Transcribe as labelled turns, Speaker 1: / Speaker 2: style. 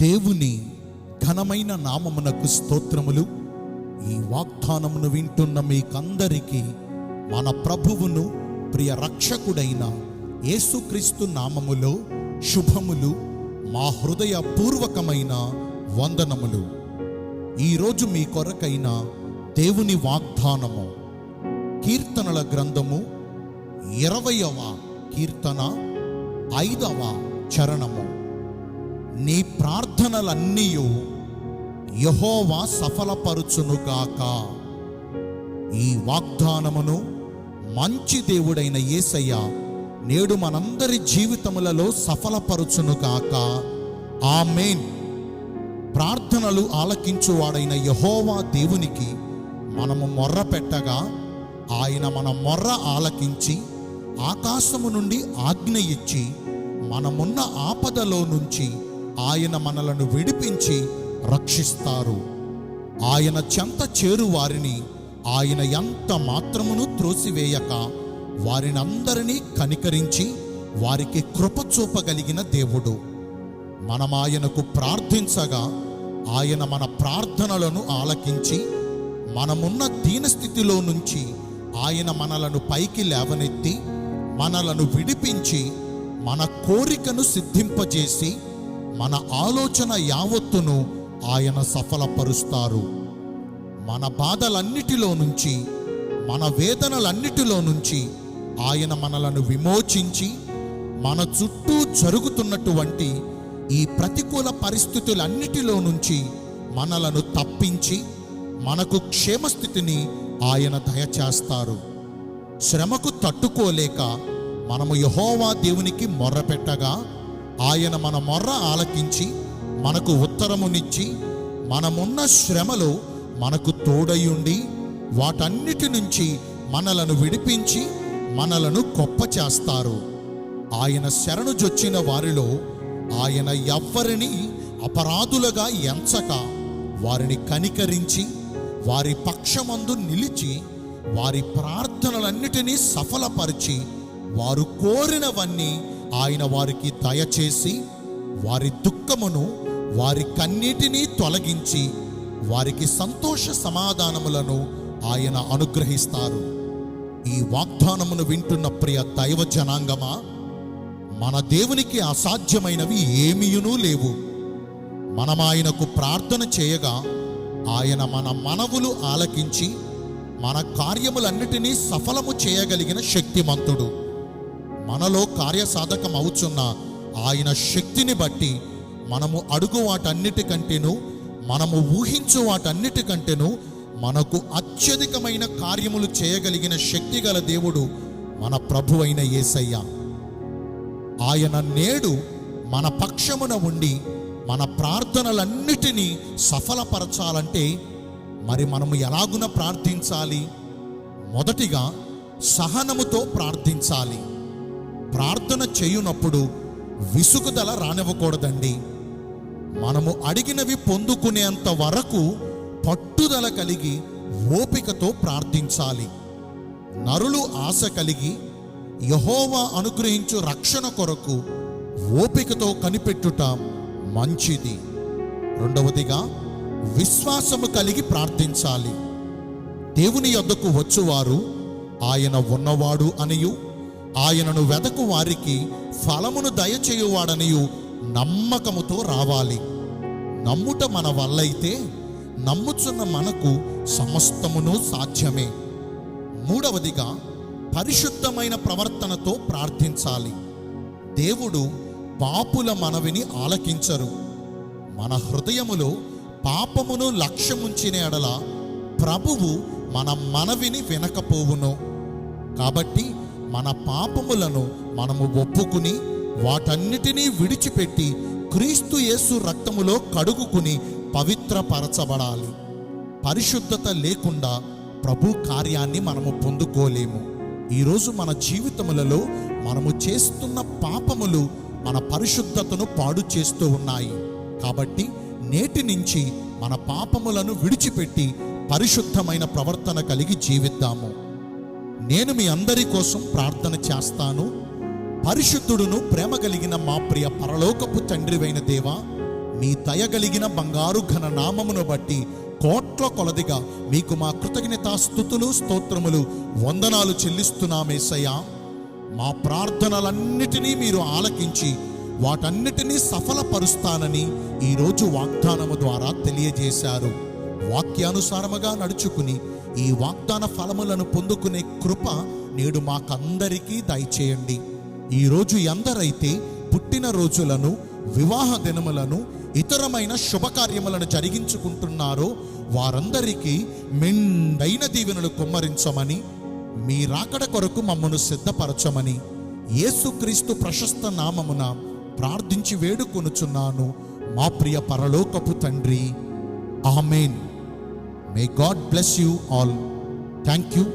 Speaker 1: దేవుని ఘనమైన నామమునకు స్తోత్రములు. ఈ వాగ్దానమును వింటున్న మీకందరికీ మన ప్రభువును ప్రియ రక్షకుడైన యేసుక్రీస్తు నామములో శుభములు, మా హృదయపూర్వకమైన వందనములు. ఈరోజు మీ కొరకైన దేవుని వాగ్దానము కీర్తనల గ్రంథము 20వ కీర్తన 5వ చరణము. నీ ప్రార్థనలన్నీయు యెహోవా సఫలపరుచునుగాక. ఈ వాగ్దానమును మంచి దేవుడైన యేసయ్య నేడు మనందరి జీవితములలో సఫలపరుచునుగాక. ఆమేన్. ప్రార్థనలు ఆలకించువాడైన యెహోవా దేవునికి మనము మొర్ర పెట్టగా ఆయన మన మొర్ర ఆలకించి ఆకాశము నుండి ఆజ్ఞ ఇచ్చి మనమున్న ఆపదలో నుంచి ఆయన మనలను విడిపించి రక్షిస్తారు. ఆయన చెంత చేరు వారిని ఆయన ఎంత మాత్రమును త్రోసివేయక వారినందరినీ కనికరించి వారికి కృప చూపగలిగిన దేవుడు. మనం ఆయనకు ప్రార్థించగా ఆయన మన ప్రార్థనలను ఆలకించి మనమున్న దీనస్థితిలో నుంచి ఆయన మనలను పైకి లేవనెత్తి మనలను విడిపించి మన కోరికను సిద్ధింపజేసి మన ఆలోచన యావత్తును ఆయన సఫలపరుస్తారు. మన బాధలన్నిటిలో నుంచి, మన వేదనలన్నిటిలో నుంచి ఆయన మనలను విమోచించి మన చుట్టూ జరుగుతున్నటువంటి ఈ ప్రతికూల పరిస్థితులన్నిటిలో నుంచి మనలను తప్పించి మనకు క్షేమస్థితిని ఆయన దయచేస్తారు. శ్రమకు తట్టుకోలేక మనము యెహోవా దేవునికి మొర్ర పెట్టగా ఆయన మన మొర్ర ఆలకించి మనకు ఉత్తరమునిచ్చి మనమున్న శ్రమలో మనకు తోడయుండి వాటన్నిటి నుంచి మనలను విడిపించి మనలను గొప్ప చేస్తారు. ఆయన శరణు జొచ్చిన వారిలో ఆయన ఎవ్వరిని అపరాధులుగా ఎంచక వారిని కనికరించి వారి పక్షమందు నిలిచి వారి ప్రార్థనలన్నిటినీ సఫలపరిచి వారు కోరినవన్నీ ఆయన వారికి దయచేసి వారి దుఃఖమును వారి కన్నీటిని తొలగించి వారికి సంతోష సమాధానములను ఆయన అనుగ్రహిస్తారు. ఈ వాగ్దానమును వింటున్న ప్రియ దైవ జనాంగమా, మన దేవునికి అసాధ్యమైనవి ఏమీయునూ లేవు. మనం ఆయనకు ప్రార్థన చేయగా ఆయన మన మనవులు ఆలకించి మన కార్యములన్నిటినీ సఫలము చేయగలిగిన శక్తిమంతుడు. మనలో కార్యసాధకం అవుతున్న ఆయన శక్తిని బట్టి మనము అడుగు వాటన్నిటికంటేను, మనము ఊహించు వాటన్నిటికంటేను మనకు అత్యధికమైన కార్యములు చేయగలిగిన శక్తి గల దేవుడు మన ప్రభువైన యేసయ్య. ఆయన నేడు మన పక్షమున ఉండి మన ప్రార్థనలన్నిటినీ సఫలపరచాలంటే మరి మనము ఎలాగున ప్రార్థించాలి? మొదటిగా సహనముతో ప్రార్థించాలి. ప్రార్థన చేయునప్పుడు విసుగుదల రానివ్వకూడదండి. మనము అడిగినవి పొందుకునేంత వరకు పట్టుదల కలిగి ఓపికతో ప్రార్థించాలి. నరులు ఆశ కలిగి యెహోవా అనుగ్రహించు రక్షణ కొరకు ఓపికతో కనిపెట్టుట మంచిది. రెండవదిగా విశ్వాసము కలిగి ప్రార్థించాలి. దేవుని యొద్దకు వచ్చువారు ఆయన ఉన్నవాడు అనియు ఆయనను వెదకు వారికి ఫలమును దయచేయువాడనియు నమ్మకముతో రావాలి. నమ్ముట మన వల్లైతే నమ్ముచున్న మనకు సమస్తమును సాధ్యమే. మూడవదిగా పరిశుద్ధమైన ప్రవర్తనతో ప్రార్థించాలి. దేవుడు పాపుల మనవిని ఆలకించరు. మన హృదయములో పాపమును లక్ష్యముంచిన ఎడల ప్రభువు మన మనవిని వినకపోవును. కాబట్టి మన పాపములను మనము ఒప్పుకుని వాటన్నిటినీ విడిచిపెట్టి క్రీస్తు యేసు రక్తములో కడుగుకుని పవిత్రపరచబడాలి. పరిశుద్ధత లేకుండా ప్రభు కార్యాన్ని మనము పొందుకోలేము. ఈరోజు మన జీవితములలో మనము చేస్తున్న పాపములు మన పరిశుద్ధతను పాడు చేస్తూ ఉన్నాయి. కాబట్టి నేటి నుంచి మన పాపములను విడిచిపెట్టి పరిశుద్ధమైన ప్రవర్తన కలిగి జీవిద్దాము. నేను మీ అందరి కోసం ప్రార్థన చేస్తాను. పరిశుద్ధుడును ప్రేమ కలిగిన మా ప్రియ పరలోకపు తండ్రివైన దేవా, మీ దయగలిగిన బంగారు ఘన నామమును బట్టి కోట్ల కొలదిగా మీకు మా కృతజ్ఞతాస్తుతులు స్తోత్రములు వందనాలు చెల్లిస్తున్నామేసయ్యా. మా ప్రార్థనలన్నిటినీ మీరు ఆలకించి వాటన్నిటినీ సఫలపరుస్తానని ఈరోజు వాగ్దానము ద్వారా తెలియజేశారు. వాక్యానుసారముగా నడుచుకుని ఈ వాగ్దాన ఫలములను పొందుకునే కృప నేడు మాకందరికీ దయచేయండి. ఈరోజు ఎందరైతే పుట్టినరోజులను, వివాహ దినములను, ఇతరమైన శుభకార్యములను జరిగించుకుంటున్నారో వారందరికీ మెండైన దీవెనలు కుమ్మరించమని, మీ రాకడ కొరకు మమ్మను సిద్ధపరచమని యేసుక్రీస్తు ప్రశస్త నామమున ప్రార్థించి వేడుకొనుచున్నాను మా ప్రియ పరలోకపు తండ్రి. Amen. May God bless you all. Thank you.